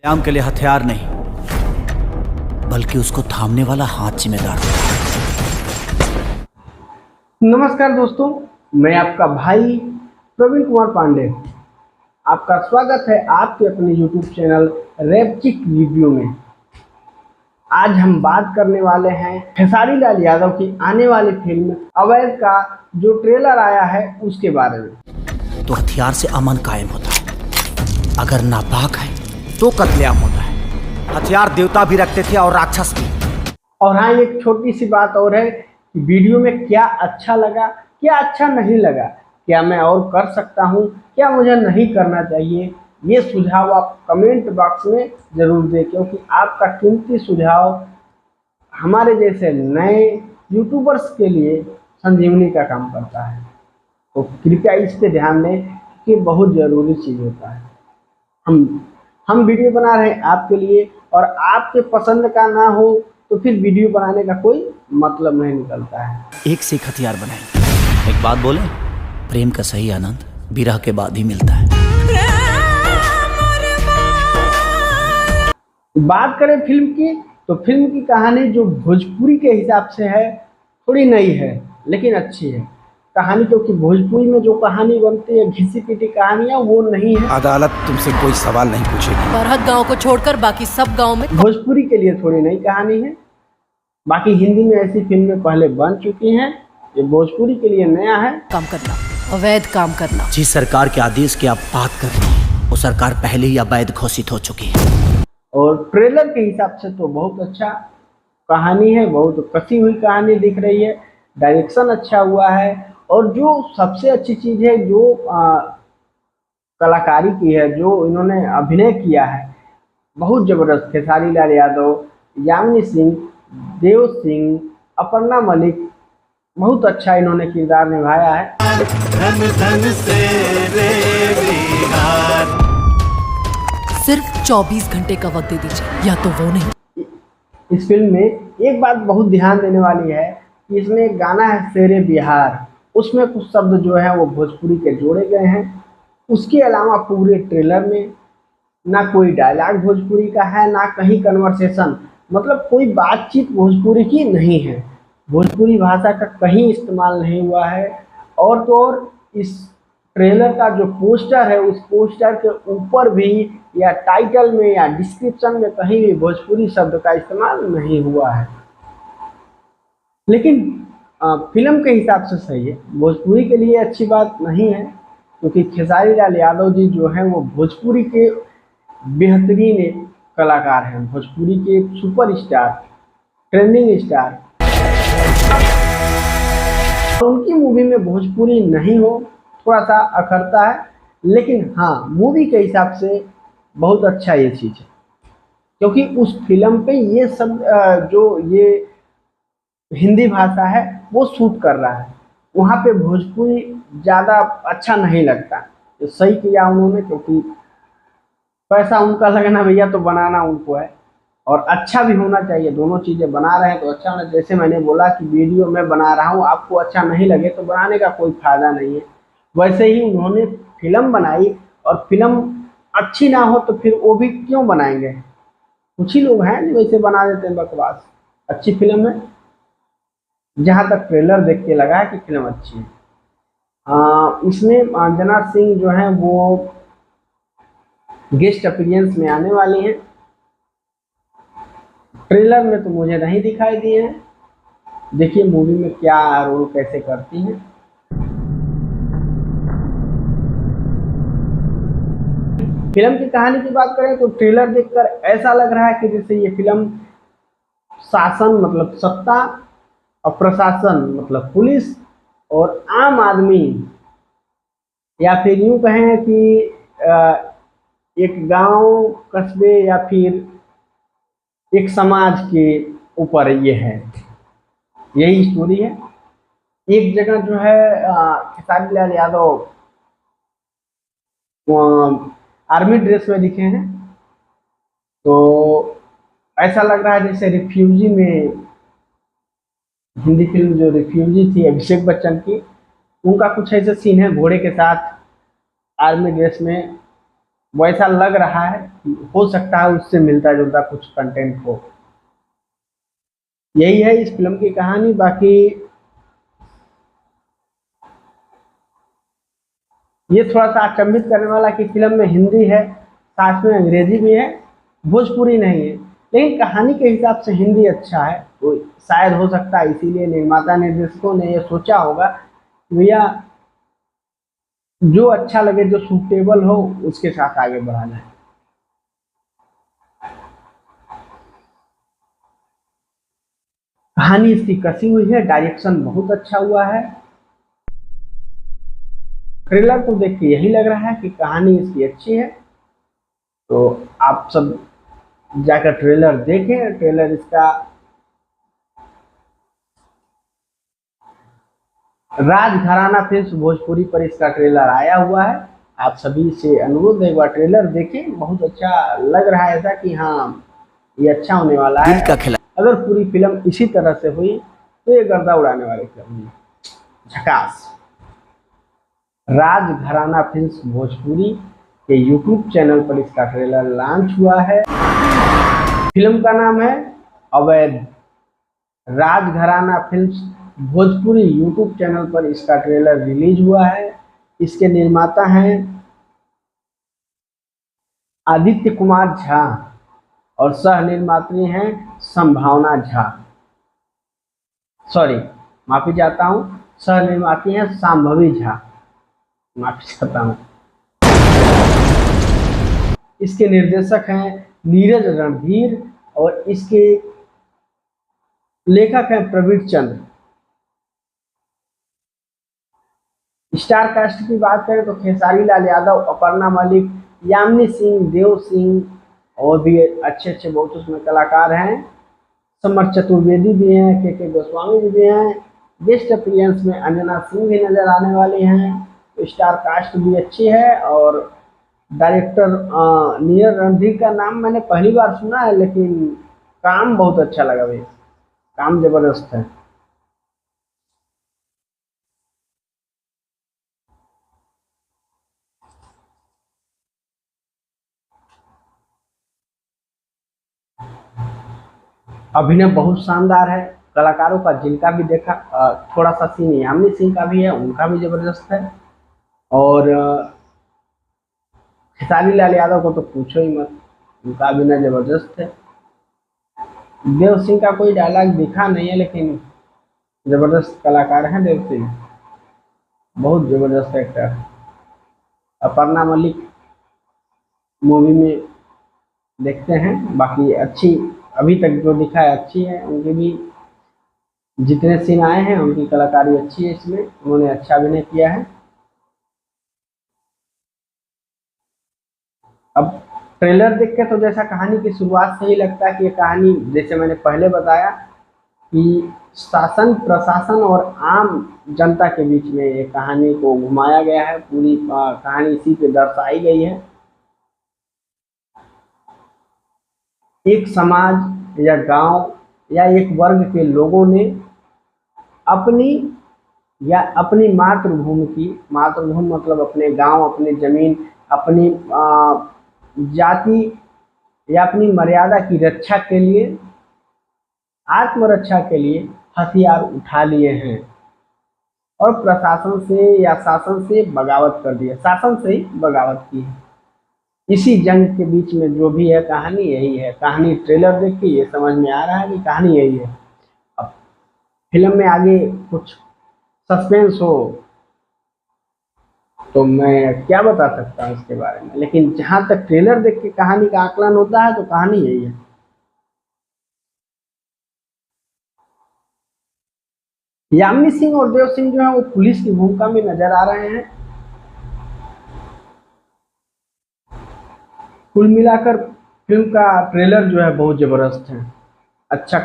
कत्लेआम के लिए हथियार नहीं बल्कि उसको थामने वाला हाथ जिम्मेदार होता है। नमस्कार दोस्तों, मैं आपका भाई प्रवीण कुमार पांडे। आपका स्वागत है आपके अपने YouTube चैनल रैपचिक रिव्यू में। आज हम बात करने वाले हैं खेसारी लाल यादव की आने वाली फिल्म अवैध का जो ट्रेलर आया है उसके बारे में। तो हथियार से अमन कायम होता है, अगर नापाक है तो कत्लेआम होता है। हथियार देवता भी रखते थे और राक्षस भी। और हाँ, एक छोटी सी बात और है कि वीडियो में क्या अच्छा लगा, क्या अच्छा नहीं लगा, क्या मैं और कर सकता हूँ, क्या मुझे नहीं करना चाहिए, ये सुझाव आप कमेंट बॉक्स में ज़रूर दें, क्योंकि आपका कीमती सुझाव हमारे जैसे नए यूट्यूबर्स के लिए संजीवनी का काम करता है। तो कृपया इस पे ध्यान दें कि बहुत ज़रूरी चीज़ होता है। हम वीडियो बना रहे हैं आपके लिए, और आपके पसंद का ना हो तो फिर वीडियो बनाने का कोई मतलब नहीं निकलता है। एक से एक हथियार बनाएंगे। एक बात बोले, प्रेम का सही आनंद विरह के बाद ही मिलता है। बात करें फिल्म की, तो फिल्म की कहानी जो भोजपुरी के हिसाब से है थोड़ी नई है, लेकिन अच्छी है कहानी, क्योंकि भोजपुरी में जो कहानी बनती है घिसी पिटी कहानियाँ वो नहीं है। अदालत तुमसे कोई सवाल नहीं पूछेगी। बरहत गांव को छोड़कर बाकी सब गांव में भोजपुरी के लिए थोड़ी नई कहानी है। बाकी हिंदी में ऐसी फिल्में पहले बन चुकी हैं, ये भोजपुरी के लिए नया है। काम करना, अवैध काम करना। जिस सरकार के आदेश की आप बात कर रहे हैं वो सरकार पहले ही अवैध घोषित हो चुकी है। और ट्रेलर के हिसाब से तो बहुत अच्छा कहानी है, बहुत कसी हुई कहानी दिख रही है, डायरेक्शन अच्छा हुआ है, और जो सबसे अच्छी चीज़ है जो कलाकारी की है, जो इन्होंने अभिनय किया है बहुत ज़बरदस्त। खेसारी लाल यादव, यामिनी सिंह, देव सिंह, अपर्णा मलिक, बहुत अच्छा इन्होंने किरदार निभाया है। धन धन से रे बिहार। सिर्फ 24 घंटे का वक्त दे दीजिए, या तो वो नहीं। इस फिल्म में एक बात बहुत ध्यान देने वाली है कि इसमें एक गाना है शेरे बिहार, उसमें कुछ शब्द जो है वो भोजपुरी के जोड़े गए हैं। उसके अलावा पूरे ट्रेलर में ना कोई डायलॉग भोजपुरी का है, ना कहीं कन्वर्सेशन, मतलब कोई बातचीत भोजपुरी की नहीं है। भोजपुरी भाषा का कहीं इस्तेमाल नहीं हुआ है। और तो और इस ट्रेलर का जो पोस्टर है, उस पोस्टर के ऊपर भी या टाइटल में या डिस्क्रिप्शन में कहीं भी भोजपुरी शब्द का इस्तेमाल नहीं हुआ है। लेकिन फिल्म के हिसाब से सही है, भोजपुरी के लिए अच्छी बात नहीं है, क्योंकि खेसारी लाल यादव जी जो हैं वो भोजपुरी के बेहतरीन कलाकार हैं, भोजपुरी के सुपरस्टार, ट्रेंडिंग स्टार। तो उनकी मूवी में भोजपुरी नहीं हो थोड़ा सा अखरता है, लेकिन हाँ मूवी के हिसाब से बहुत अच्छा ये चीज़ है, क्योंकि उस फिल्म पे ये सब जो ये हिंदी भाषा है वो सूट कर रहा है, वहाँ पे भोजपुरी ज़्यादा अच्छा नहीं लगता। तो सही किया उन्होंने, क्योंकि पैसा उनका लगना भैया, तो बनाना उनको है, और अच्छा भी होना चाहिए। दोनों चीज़ें बना रहे हैं तो अच्छा होना। जैसे मैंने बोला कि वीडियो मैं बना रहा हूँ, आपको अच्छा नहीं लगे तो बनाने का कोई फ़ायदा नहीं है। वैसे ही उन्होंने फिल्म बनाई, और फिल्म अच्छी ना हो तो फिर वो भी क्यों बनाएंगे। कुछ ही लोग हैं जो वैसे बना देते हैं बकवास। अच्छी फिल्म है, जहाँ तक ट्रेलर देख के लगा है कि फिल्म अच्छी है। इसमें अंजना सिंह जो हैं वो गेस्ट अपीयरेंस में आने वाली हैं। ट्रेलर में तो मुझे नहीं दिखाई दिए हैं, देखिए मूवी में क्या रोल कैसे करती हैं। फिल्म की कहानी की बात करें तो ट्रेलर देखकर ऐसा लग रहा है कि जैसे ये फिल्म शासन मतलब सत्ता, और प्रशासन मतलब पुलिस, और आम आदमी, या फिर यूं कहें कि एक गांव कस्बे या फिर एक समाज के ऊपर ये है, यही स्टोरी है। एक जगह जो है खेसारी लाल यादव आर्मी ड्रेस में दिखे हैं, तो ऐसा लग रहा है जैसे रिफ्यूजी में, हिंदी फिल्म जो रिफ्यूजी थी अभिषेक बच्चन की, उनका कुछ ऐसा सीन है, घोड़े के साथ आर्मी ड्रेस में वैसा लग रहा है कि हो सकता है उससे मिलता जुलता कुछ कंटेंट हो। यही है इस फिल्म की कहानी। बाकी ये थोड़ा सा अचंभित करने वाला कि फिल्म में हिंदी है, साथ में अंग्रेजी भी है, भोजपुरी नहीं है, लेकिन कहानी के हिसाब से हिंदी अच्छा है। तो शायद हो सकता है इसीलिए निर्माता निर्देशकों ने ये सोचा होगा कि भैया जो अच्छा लगे, जो सूटेबल हो, उसके साथ आगे बढ़ा जाए। कहानी इसकी कसी हुई है, डायरेक्शन बहुत अच्छा हुआ है। ट्रेलर को देख के यही लग रहा है कि कहानी इसकी अच्छी है। तो आप सब जाकर ट्रेलर देखें। ट्रेलर इसका राजघराना फिल्म्स भोजपुरी पर इसका ट्रेलर आया हुआ है। आप सभी से अनुरोध है एक बार ट्रेलर देखें, बहुत अच्छा लग रहा है, ऐसा कि हाँ ये अच्छा होने वाला है। दिल का खिला अगर पूरी फिल्म इसी तरह से हुई तो ये गर्दा उड़ाने वाली फिल्म है। झकास। राजघराना फिल्म्स भोजपुरी के यूट्यूब चैनल पर इसका ट्रेलर लॉन्च हुआ है। फिल्म का नाम है अवैध। राजघराना फिल्म्स भोजपुरी यूट्यूब चैनल पर इसका ट्रेलर रिलीज हुआ है। इसके निर्माता हैं आदित्य कुमार झा और सह निर्मात्री हैं संभावना झा। सॉरी, माफी चाहता हूँ, सह निर्मात्री हैं सांभवी झा। माफी चाहता हूँ। इसके निर्देशक हैं नीरज रणधीर और इसके लेखक हैं प्रवीण चंद्र। स्टार कास्ट की बात करें तो खेसारी लाल यादव, अपर्णा मलिक, यामिनी सिंह, देव सिंह और भी अच्छे अच्छे बहुत उसमें कलाकार हैं। समर चतुर्वेदी भी हैं, के गोस्वामी जी भी हैं। गेस्ट अपीयरेंस में अंजना सिंह भी नजर आने वाली हैं। तो स्टार कास्ट भी अच्छी है। और डायरेक्टर नीरज रणधीर का नाम मैंने पहली बार सुना है, लेकिन काम बहुत अच्छा लगा भाई, काम जबरदस्त है। अभिनय बहुत शानदार है। कलाकारों का जिनका भी देखा, थोड़ा सा सीन यामिनी सिंह का भी है, उनका भी जबरदस्त है। और खेसारी लाल यादव को तो पूछो ही मत, उनका अभिनय जबरदस्त है। देव सिंह का कोई डायलॉग दिखा नहीं है, लेकिन जबरदस्त कलाकार हैं देव सिंह, बहुत जबरदस्त एक्टर है। अपर्णा मलिक मूवी में देखते हैं, बाकी अच्छी अभी तक जो दिखा है अच्छी है। उनके भी जितने सीन आए हैं उनकी कलाकारी अच्छी है, इसमें उन्होंने अच्छा अभिनय किया है। अब ट्रेलर देख के तो जैसा कहानी की शुरुआत से ही लगता है कि ये कहानी, जैसे मैंने पहले बताया कि शासन प्रशासन और आम जनता के बीच में ये कहानी को घुमाया गया है। पूरी कहानी इसी पे दर्शाई गई है। एक समाज या गांव या एक वर्ग के लोगों ने अपनी मातृभूमि मतलब अपने गांव, अपनी जमीन, अपनी जाति या अपनी मर्यादा की रक्षा के लिए, आत्मरक्षा के लिए हथियार उठा लिए हैं और प्रशासन से या शासन से बगावत कर दी है, शासन से ही बगावत की है। इसी जंग के बीच में जो भी है कहानी यही है। कहानी ट्रेलर देख के ये समझ में आ रहा है कि कहानी यही है। अब फिल्म में आगे कुछ सस्पेंस हो तो मैं क्या बता सकता हूँ इसके बारे में, लेकिन जहां तक ट्रेलर देख के कहानी का आकलन होता है तो कहानी यही है। यामिनी सिंह और देव सिंह जो है वो पुलिस की भूमिका में नजर आ रहे हैं। कुल मिलाकर फिल्म का ट्रेलर जो है बहुत जबरदस्त है, अच्छा